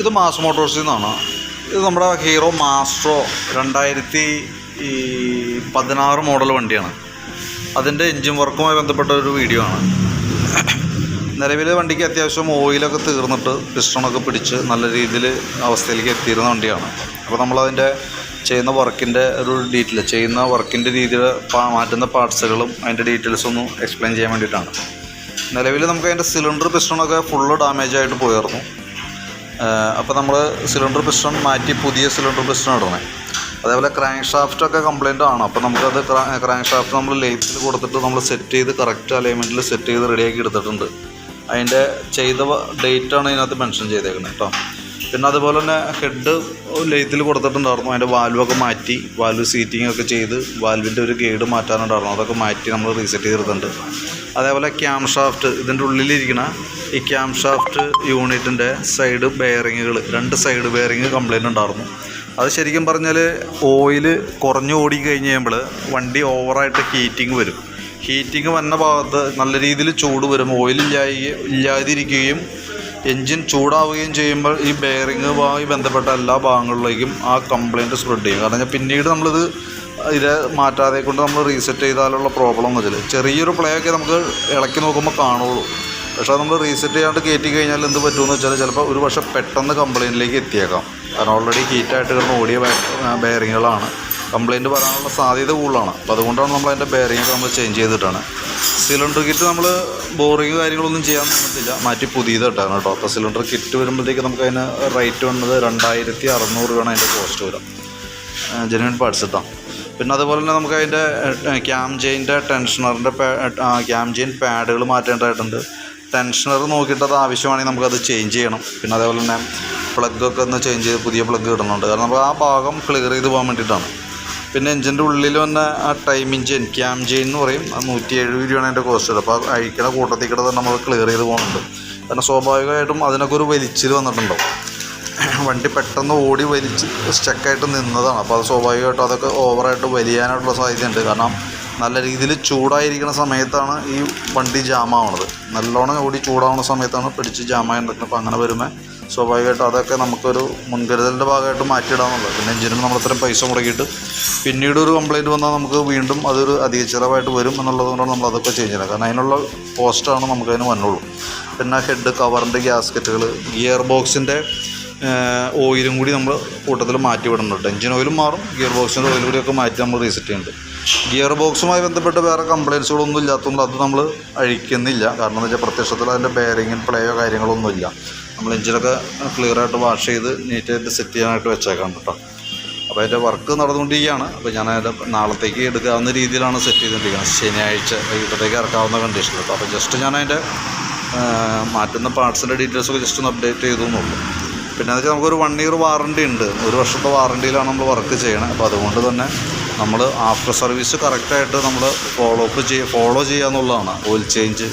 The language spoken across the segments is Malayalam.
ഇത് മാസ് മോട്ടോഴ്സിൽ നിന്നാണ്. ഇത് നമ്മുടെ ഹീറോ മാസ്ട്രോ 2016 മോഡൽ വണ്ടിയാണ്. അതിൻ്റെ എൻജിൻ വർക്കുമായി ബന്ധപ്പെട്ട ഒരു വീഡിയോ ആണ്. നിലവിൽ വണ്ടിക്ക് അത്യാവശ്യം ഓയിലൊക്കെ തീർന്നിട്ട് പിസ്റ്റണൊക്കെ പിടിച്ച് നല്ല രീതിയിൽ അവസ്ഥയിലേക്ക് എത്തിയിരുന്ന വണ്ടിയാണ്. അപ്പോൾ നമ്മളതിൻ്റെ ചെയ്യുന്ന വർക്കിൻ്റെ ഒരു ഡീറ്റെയിൽ, ചെയ്യുന്ന വർക്കിൻ്റെ രീതിയിൽ മാറ്റുന്ന പാർട്സുകളും അതിൻ്റെ ഡീറ്റെയിൽസൊന്നും എക്സ്പ്ലെയിൻ ചെയ്യാൻ വേണ്ടിയിട്ടാണ്. നിലവിൽ നമുക്ക് അതിൻ്റെ സിലിണ്ടർ പിസ്റ്റണൊക്കെ ഫുള്ള് ഡാമേജ് ആയിട്ട് പോയിരുന്നു. അപ്പോൾ നമ്മൾ സിലിണ്ടർ പിസ്റ്റൺ മാറ്റി പുതിയ സിലിണ്ടർ പിസ്റ്റൺ ഇടണേ. അതേപോലെ ക്രാങ്ക് ഷാഫ്റ്റൊക്കെ കംപ്ലൈൻ്റ് ആണ്. അപ്പോൾ നമുക്കത് ക്രാങ്ക് ഷാഫ്റ്റ് നമ്മൾ ലേത്തിൽ കൊടുത്തിട്ട് നമ്മൾ സെറ്റ് ചെയ്ത് കറക്റ്റ് അലൈൻമെൻറ്റിൽ സെറ്റ് ചെയ്ത് റെഡിയാക്കി എടുത്തിട്ടുണ്ട്. അതിൻ്റെ ചെയ്ത ഡേറ്റാണ് ഇതിനകത്ത് മെൻഷൻ ചെയ്തേക്കുന്നത് കേട്ടോ. പിന്നെ അതുപോലെ തന്നെ ഹെഡ് ലെയ്ത്തിൽ കൊടുത്തിട്ടുണ്ടായിരുന്നു. അതിൻ്റെ വാൽവൊക്കെ മാറ്റി, വാൽവ് സീറ്റിംഗ് ഒക്കെ ചെയ്ത് വാൽവിൻ്റെ ഒരു ഗൈഡ് മാറ്റാനുണ്ടായിരുന്നു. അതൊക്കെ മാറ്റി നമ്മൾ റീസെറ്റ് ചെയ്തിട്ടുണ്ട്. അതേപോലെ ക്യാം ഷാഫ്റ്റ്, ഇതിൻ്റെ ഉള്ളിലിരിക്കുന്ന ഈ ക്യാം ഷാഫ്റ്റ് യൂണിറ്റിൻ്റെ സൈഡ് ബെയറിങ്ങുകൾ, 2 സൈഡ് ബെയറിങ് കംപ്ലൈൻറ്റ് ഉണ്ടായിരുന്നു. അത് ശരിക്കും പറഞ്ഞാൽ ഓയിൽ കുറഞ്ഞു ഓടി കഴിഞ്ഞ് കഴിയുമ്പോൾ വണ്ടി ഓവറായിട്ട് ഹീറ്റിംഗ് വരും. ഹീറ്റിംഗ് വന്ന ഭാഗത്ത് നല്ല രീതിയിൽ ചൂട് വരും. ഓയിൽ ഇല്ലാതിരിക്കുകയും എൻജിൻ ചൂടാവുകയും ചെയ്യുമ്പോൾ ഈ ബെയറിങ്ങുമായി ബന്ധപ്പെട്ട എല്ലാ ഭാഗങ്ങളിലേക്കും ആ കംപ്ലൈൻറ്റ് സ്പ്രെഡ് ചെയ്യും. കാരണം പിന്നീട് നമ്മളിത് മാറ്റാതെ കൊണ്ട് നമ്മൾ റീസെറ്റ് ചെയ്താലുള്ള പ്രോബ്ലം എന്ന് വെച്ചാൽ ചെറിയൊരു പ്ലേ ഒക്കെ നമുക്ക് ഇളക്കി നോക്കുമ്പോൾ കാണുള്ളൂ. പക്ഷേ നമ്മൾ റീസെറ്റ് ചെയ്യാണ്ട് കയറ്റി കഴിഞ്ഞാൽ എന്ത് പറ്റുമെന്ന് വെച്ചാൽ ചിലപ്പോൾ ഒരു പക്ഷേ പെട്ടെന്ന് കംപ്ലൈൻറ്റിലേക്ക് എത്തിയേക്കാം. കാരണം ഓൾറെഡി ഹീറ്റായിട്ട് കിടന്ന് ഓടിയ ബെയറിങ്ങുകളാണ്. കംപ്ലൈൻറ്റ് വരാനുള്ള സാധ്യത കൂടുതലാണ്. അപ്പോൾ അതുകൊണ്ടാണ് നമ്മൾ അതിൻ്റെ ബെയറിങ്ങൊക്കെ നമ്മൾ ചേഞ്ച് ചെയ്തിട്ടാണ്. സിലിണ്ടർ കിറ്റ് നമ്മൾ ബോറിങ് കാര്യങ്ങളൊന്നും ചെയ്യാൻ പറ്റില്ല, മാറ്റി പുതിയതായിട്ടാണ് കേട്ടോ. അപ്പോൾ സിലിണ്ടർ കിറ്റ് വരുമ്പോഴത്തേക്ക് നമുക്ക് അതിന് റേറ്റ് വന്നത് 2600 രൂപയാണ് അതിൻ്റെ കോസ്റ്റ് വരാം, ജെന്യുവൻ പാർട്സ് ഇട്ടാം. പിന്നെ അതുപോലെ തന്നെ നമുക്ക് അതിൻ്റെ ക്യാം ചെയിൻ്റെ ടെൻഷനറിൻ്റെ ക്യാം ചെയിൻ പാഡുകൾ മാറ്റേണ്ടതായിട്ടുണ്ട്. ടെൻഷനർ നോക്കിയിട്ട് അത് ആവശ്യമാണെങ്കിൽ നമുക്കത് ചേഞ്ച് ചെയ്യണം. പിന്നെ അതേപോലെ തന്നെ പ്ലഗൊക്കെ ഒന്ന് ചേഞ്ച് ചെയ്ത് പുതിയ പ്ലഗ് ഇടുന്നുണ്ട്. കാരണം നമുക്ക് ആ ഭാഗം ക്ലിയർ ചെയ്ത് പോകാൻ വേണ്ടിയിട്ടാണ്. പിന്നെ എൻജിൻ്റെ ഉള്ളിൽ തന്നെ ആ ടൈമിങ് ചെയിൻ, ക്യാം ചെയിൻ എന്ന് പറയും, 170 രൂപയാണ് അതിൻ്റെ കോസ്റ്റ്. അപ്പോൾ അഴിക്കണ കൂട്ടത്തിൽ കൂടെ തന്നെ നമ്മൾ ക്ലിയർ ചെയ്ത് പോകുന്നുണ്ട്. കാരണം സ്വാഭാവികമായിട്ടും അതിനൊക്കെ ഒരു വലിച്ചിൽ വന്നിട്ടുണ്ടാവും. വണ്ടി പെട്ടെന്ന് ഓടി വലിച്ച് സ്റ്റക്കായിട്ട് നിന്നതാണ്. അപ്പോൾ അത് സ്വാഭാവികമായിട്ടും അതൊക്കെ ഓവറായിട്ട് വലിയാനായിട്ടുള്ള സാധ്യതയുണ്ട്. കാരണം നല്ല രീതിയിൽ ചൂടായിരിക്കുന്ന സമയത്താണ് ഈ വണ്ടി ജാമാവണത്. നല്ലോണം ഓടി ചൂടാവുന്ന സമയത്താണ് പിടിച്ച് ജാമായി നടക്കുന്നത്. അപ്പോൾ അങ്ങനെ വരുമ്പോൾ സ്വാഭാവികമായിട്ടും അതൊക്കെ നമുക്കൊരു മുൻകരുതലിൻ്റെ ഭാഗമായിട്ട് മാറ്റിയിടാന്നുള്ളത്. പിന്നെ എഞ്ചിനും നമ്മൾ ഇത്രയും പൈസ മുടക്കിയിട്ട് പിന്നീട് ഒരു കംപ്ലൈൻറ്റ് വന്നാൽ നമുക്ക് വീണ്ടും അതൊരു അധിക ചിലവായിട്ട് വരും എന്നുള്ളത് കൊണ്ടാണ് നമ്മൾ അതൊക്കെ ചേഞ്ച് ചെയ്യുന്നത്. കാരണം അതിനുള്ള കോസ്റ്റാണ് നമുക്കതിന് വന്നുള്ളൂ. പിന്നെ ഹെഡ് കവറിൻ്റെ ഗ്യാസ്കറ്റുകൾ, ഗിയർ ബോക്സിൻ്റെ ഓയിലും കൂടി നമ്മൾ കൂട്ടത്തിൽ മാറ്റി വിടുന്നുണ്ട്. എഞ്ചിൻ ഓയിലും മാറും, ഗിയർ ബോക്സിൻ്റെ ഓയിലും കൂടിയൊക്കെ മാറ്റി നമ്മൾ റീസെറ്റ് ചെയ്യുന്നുണ്ട്. ഗിയർ ബോക്സുമായി ബന്ധപ്പെട്ട് വേറെ കംപ്ലയിൻസുകളൊന്നും ഇല്ലാത്തതുകൊണ്ട് അത് നമ്മൾ അഴിക്കുന്നില്ല. കാരണം എന്ന് വെച്ചാൽ പ്രത്യക്ഷത്തിൽ അതിൻ്റെ ബെയറിങ്ങിന് പ്ലേയോ കാര്യങ്ങളൊന്നുമില്ല. നമ്മൾ എഞ്ചിനൊക്കെ ക്ലിയറായിട്ട് വാഷ് ചെയ്ത് നീറ്റായിട്ട് സെറ്റ് ചെയ്യാനായിട്ട് വെച്ചേക്കാം കേട്ടോ. അപ്പോൾ അതിൻ്റെ വർക്ക് നടന്നുകൊണ്ടിരിക്കുകയാണ്. അപ്പോൾ ഞാൻ അതിൻ്റെ നാളത്തേക്ക് എടുക്കാവുന്ന രീതിയിലാണ് സെറ്റ് ചെയ്തുകൊണ്ടിരിക്കുന്നത്. ശനിയാഴ്ച വൈകിട്ടത്തേക്ക് ഇറക്കാവുന്ന കണ്ടീഷൻ കേട്ടോ. അപ്പോൾ ജസ്റ്റ് ഞാൻ അതിൻ്റെ മാറ്റുന്ന പാർട്സിൻ്റെ ഡീറ്റെയിൽസൊക്കെ ജസ്റ്റ് ഒന്ന് അപ്ഡേറ്റ് ചെയ്തു എന്നുള്ളൂ. പിന്നെ എന്ന് വെച്ചാൽ നമുക്കൊരു 1 ഇയർ വാറണ്ടി ഉണ്ട്. 1 വർഷത്തെ വാറണ്ടിയിലാണ് നമ്മൾ വർക്ക് ചെയ്യണത്. അപ്പോൾ അതുകൊണ്ട് തന്നെ നമ്മൾ ആഫ്റ്റർ സർവീസ് കറക്റ്റായിട്ട് നമ്മൾ ഫോളോ ചെയ്യുക എന്നുള്ളതാണ്. ഓയിൽ ചേഞ്ച്,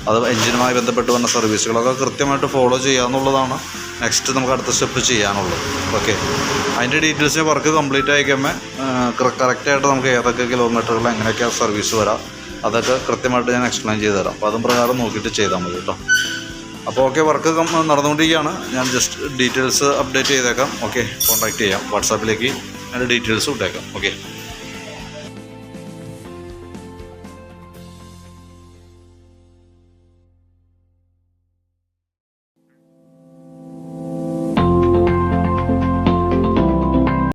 അത് എഞ്ചിനുമായി ബന്ധപ്പെട്ട് വന്ന സർവീസുകളൊക്കെ കൃത്യമായിട്ട് ഫോളോ ചെയ്യുക എന്നുള്ളതാണ് നെക്സ്റ്റ് നമുക്ക് അടുത്ത സ്റ്റെപ്പ് ചെയ്യാനുള്ളത്. ഓക്കെ, അതിൻ്റെ ഡീറ്റെയിൽസിന് വർക്ക് കംപ്ലീറ്റ് ആയിക്കുമ്പോൾ കറക്റ്റായിട്ട് നമുക്ക് ഏതൊക്കെ കിലോമീറ്ററുകൾ എങ്ങനെയൊക്കെ സർവീസ് വരാം അതൊക്കെ കൃത്യമായിട്ട് ഞാൻ എക്സ്പ്ലെയിൻ ചെയ്ത് തരാം. അപ്പോൾ അതും പ്രകാരം നോക്കിയിട്ട് ചെയ്താൽ മതി കേട്ടോ. അപ്പോൾ ഓക്കെ, വർക്ക് നടന്നുകൊണ്ടിരിക്കുകയാണ്. ഞാൻ ജസ്റ്റ് ഡീറ്റെയിൽസ് അപ്ഡേറ്റ് ചെയ്തേക്കാം. ഓക്കെ, കോൺടാക്റ്റ് ചെയ്യാം. വാട്സാപ്പിലേക്ക് അതിൻ്റെ ഡീറ്റെയിൽസ് ഇട്ടേക്കാം. ഓക്കെ.